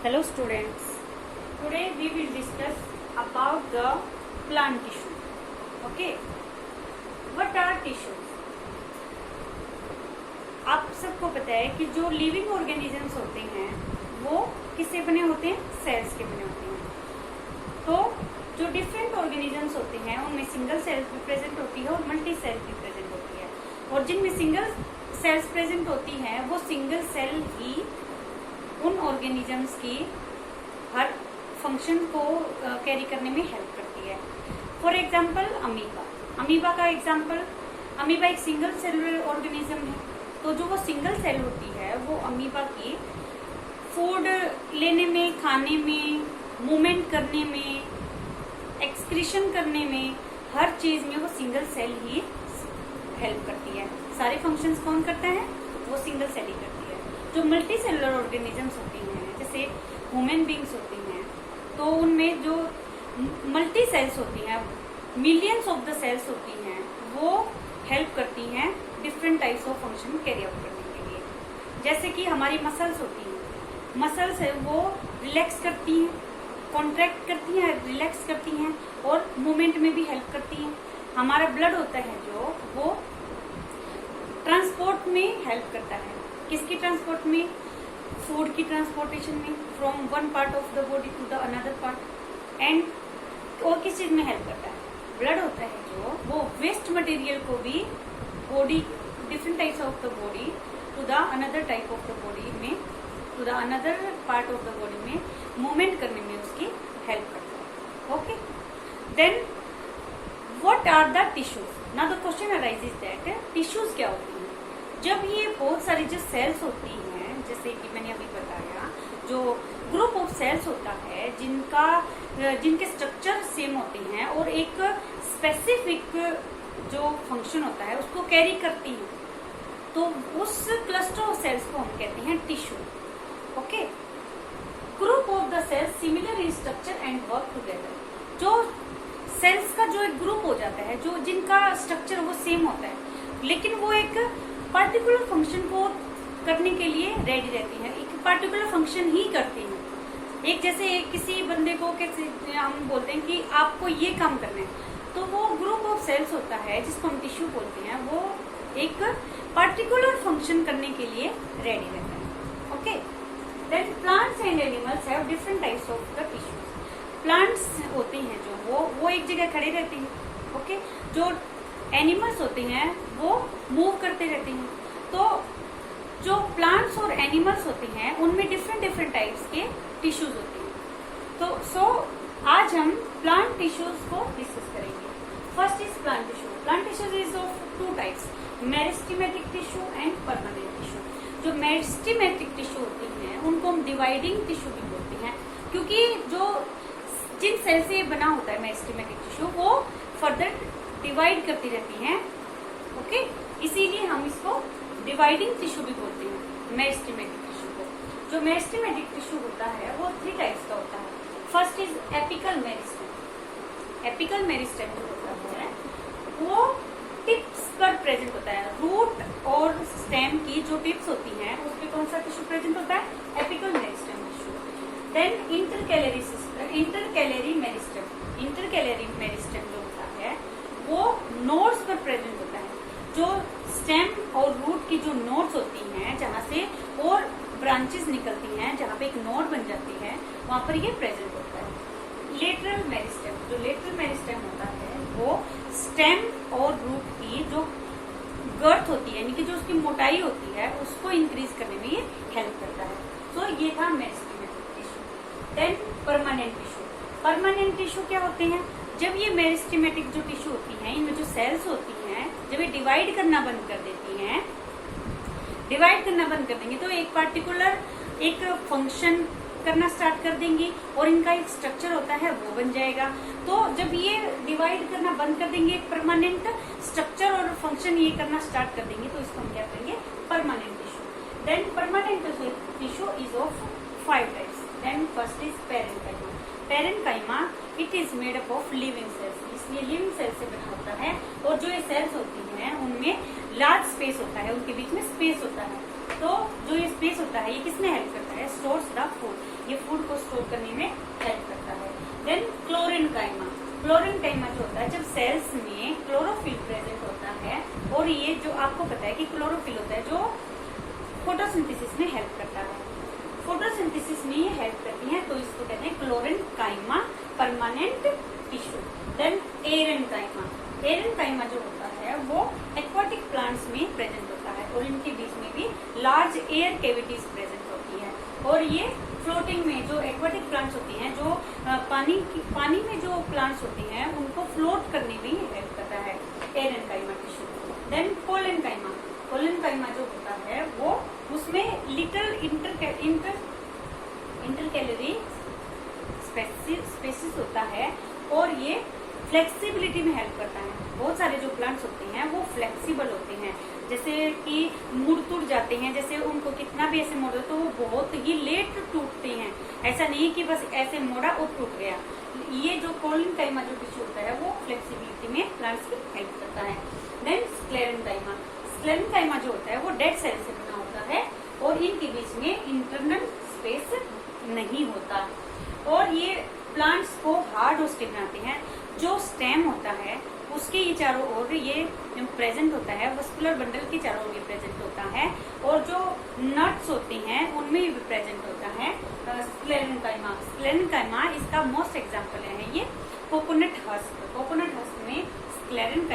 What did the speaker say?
Hello students, today we will discuss about the plant tissue. Okay, what are tissues? आप सबको पता है कि जो लिविंग ऑर्गेनिजम्स होते हैं वो किससे बने होते हैं? सेल्स के बने होते हैं। तो जो डिफरेंट ऑर्गेनिजम्स होते हैं उनमें सिंगल सेल्स भी प्रेजेंट होती है और मल्टी सेल्स भी प्रेजेंट होती है, और जिनमें सिंगल सेल्स प्रेजेंट होती हैं वो सिंगल सेल ही उन ऑर्गेनिजम्स की हर फंक्शन को कैरी करने में हेल्प करती है। फॉर एग्जाम्पल अमीबा का एग्जाम्पल, अमीबा एक सिंगल सेलुलर ऑर्गेनिज्म है। तो जो वो सिंगल सेल होती है वो अमीबा की फूड लेने में, खाने में, मूवमेंट करने में, एक्सक्रीशन करने में, हर चीज में वो सिंगल सेल ही हेल्प करती है। सारे फंक्शंस कौन करता है? वो सिंगल सेल ही करती है। जो मल्टी सेलुलर ऑर्गेनिजम्स होती हैं, जैसे ह्यूमन बींग्स होती हैं, तो उनमें जो मल्टी सेल्स होती हैं, मिलियंस ऑफ द सेल्स होती हैं, वो हेल्प करती हैं different types of function carry out करने के लिए। जैसे कि हमारी मसल्स होती हैं, मसल्स है वो रिलैक्स करती हैं, कॉन्ट्रैक्ट करती हैं, रिलैक्स करती हैं और मूवमेंट में भी हेल्प करती हैं। हमारा ब्लड होता है जो वो ट्रांसपोर्ट में हेल्प करता है। किसकी ट्रांसपोर्ट में? फूड की ट्रांसपोर्टेशन में, from one part of the body to the another part. And और किस चीज में हेल्प करता है? ब्लड होता है जो वो वेस्ट मटेरियल को भी body, different types of the body to the another type of the body में, to the another part of the body में मूवमेंट करने में उसकी हेल्प करता है। Okay, then what are the tissues? Now the question arises that tissues क्या होती हैं? जब ये बहुत सारी जो सेल्स होती हैं, जैसे कि मैंने अभी बताया, जो ग्रुप ऑफ सेल्स होता है जिनके स्ट्रक्चर सेम होते हैं और एक स्पेसिफिक जो फंक्शन होता है उसको कैरी करती हैं, तो उस क्लस्टर ऑफ सेल्स को हम कहते हैं tissue. Okay, group of the cells similar in structure and work together. जो सेल्स का जो एक ग्रुप हो जाता है, जो जिनका स्ट्रक्चर वो सेम होता है, लेकिन वो एक पर्टिकुलर फंक्शन को करने के लिए रेडी रहती है, एक पर्टिकुलर फंक्शन ही करती है। एक जैसे किसी बंदे को कैसे हम बोलते हैं कि आपको ये काम करना है, तो वो ग्रुप ऑफ सेल्स होता है जिसको हम टिश्यू बोलते हैं, वो एक पर्टिकुलर फंक्शन करने के लिए रेडी रहता है। Okay, then plants and animals have different types of the tissues. Plants होते हैं जो वो एक जगह खड़े रहते हैं। ओके, जो एनिमल्स होते हैं वो मूव करते रहते हैं। तो जो प्लांट्स और एनिमल्स होते हैं उनमें डिफरेंट टाइप्स के टिश्यूज होते हैं। तो आज हम प्लांट टिश्यूज को डिस्कस करेंगे। First is plant tissue. Plant tissues is of two types, meristematic tissue and permanent tissue. जो मेरिस्टेमेटिक टिश्यू होती हैं उनको हम डिवाइडिंग टिश्यू भी बोलते हैं, क्योंकि जो जिन सेल से बना होता है मेरिस्टेमेटिक टिश्यू वो फर्दर डिवाइड करती रहती हैं। ओके, इसीलिए हम इसको डिवाइडिंग टिश्यू भी बोलते हैं, मेरिस्टेमेटिक टिश्यू को। जो मेरिस्टेमेटिक टिश्यू होता है वो 3 टाइप्स का होता है। First is apical meristem. Apical meristem जो होता है वो टिप्स पर प्रेजेंट होता है। रूट और स्टेम की जो टिप्स होती हैं उस पर कौन सा टिश्यू प्रेजेंट होता है? Apical meristem tissue. Then intercalary meristem. Intercalary meristem जो होता है वो नोड्स पर प्रेजेंट होता है। जो स्टेम और रूट की जो नोड्स होती हैं, जहाँ से और ब्रांचेस निकलती हैं, जहाँ पे एक नोड बन जाती है, वहां पर ये प्रेजेंट होता है। Lateral meristem. जो लेटरल मेरिस्टेम होता है वो स्टेम और रूट की जो गर्थ होती है, यानी कि जो उसकी मोटाई होती है, उसको इंक्रीज करने में ये हेल्प करता है। तो ये था meristematic tissue. Then permanent tissue. Permanent tissue क्या होते हैं? जब ये मेरिस्टेमेटिक जो टिश्यू होती हैं, इनमें जो सेल्स होती हैं, जब ये डिवाइड करना बंद कर देती हैं, डिवाइड करना बंद कर देंगे तो एक पर्टिकुलर एक फंक्शन करना स्टार्ट कर देंगी और इनका एक स्ट्रक्चर होता है वो बन जाएगा। तो जब ये डिवाइड करना बंद कर देंगे, एक परमानेंट स्ट्रक्चर और फंक्शन ये करना स्टार्ट कर देंगे, तो इसको हम क्या करेंगे? Permanent tissue. Then permanent tissue is of 5 types. Then first is parenchyma. Parenchyma it is made up of living cells. इसलिए लिविंग सेल से बना होता है, और जो ये सेल्स होती हैं उनमें लार्ज स्पेस होता है, उनके बीच में स्पेस होता है। तो जो ये स्पेस होता है ये किसमें हेल्प करता है? Stores the food. ये फूड ग्रोथ करने में हेल्प करता है। देन क्लोरेनकाइमा, क्लोरेनकाइमा जो होता है जब सेल्स में क्लोरोफिल प्रेजेंट होता है, और ये जो आपको पता है कि क्लोरोफिल होता है जो फोटोसिंथेसिस में हेल्प करता है, फोटोसिंथेसिस में ये हेल्प करती है, तो इसको कहते हैं chlorenchyma permanent tissue. Then aerenchyma, aerenchyma जो होता है वो एक्वाटिक प्लांट्स में प्रेजेंट होता है, और इनके बीच में भी लार्ज एयर कैविटीज प्रेजेंट होती है, और ये फ्लोटिंग में जो एक्वाटिक प्लांट्स होती हैं, जो पानी में जो प्लांट्स होती हैं उनको फ्लोट करने में हेल्प करता है एरेनकाइमा टिश्यू। देन पोलेनकाइमा, पोलेनकाइमा जो होता है वो उसमें लिटिल इंटरकैलरी स्पेसिस होता है, और ये फ्लेक्सिबिलिटी में हेल्प करता है। बहुत सारे जो प्लांट्स होते हैं वो फ्लेक्सिबल होते हैं, जैसे कि मुड़ टूट जाते हैं, जैसे उनको कितना भी ऐसे मोड़ो तो वो बहुत ही लेट टूटते हैं, ऐसा नहीं कि बस ऐसे मोड़ा और टूट गया। ये जो पोलेनकाइमा जो टिश्यू होता है वो फ्लेक्सिबिलिटी में प्लांट्स की हेल्प करता है। देन स्क्लेरेनकाइमा, स्क्लेरेनकाइमा जो होता है वो डेड सेल से बना होता है, और इनके बीच में इंटरनल स्पेस नहीं होता, और ये प्लांट्स को हार्ड और स्टे बनाते हैं। जो स्टेम होता है उसके ये चारों ओर ये प्रेजेंट होता है, वस्कुलर बंडल के चारों ओर ये प्रेजेंट होता है, और जो नट्स होते हैं उनमें भी प्रेजेंट होता है स्क्लेरेनकाइमा। स्क्लेरेनकाइमा इसका मोस्ट एग्जांपल है ये कोकोनट हस्क, कोकोनट हस्क में स्क्लेरेन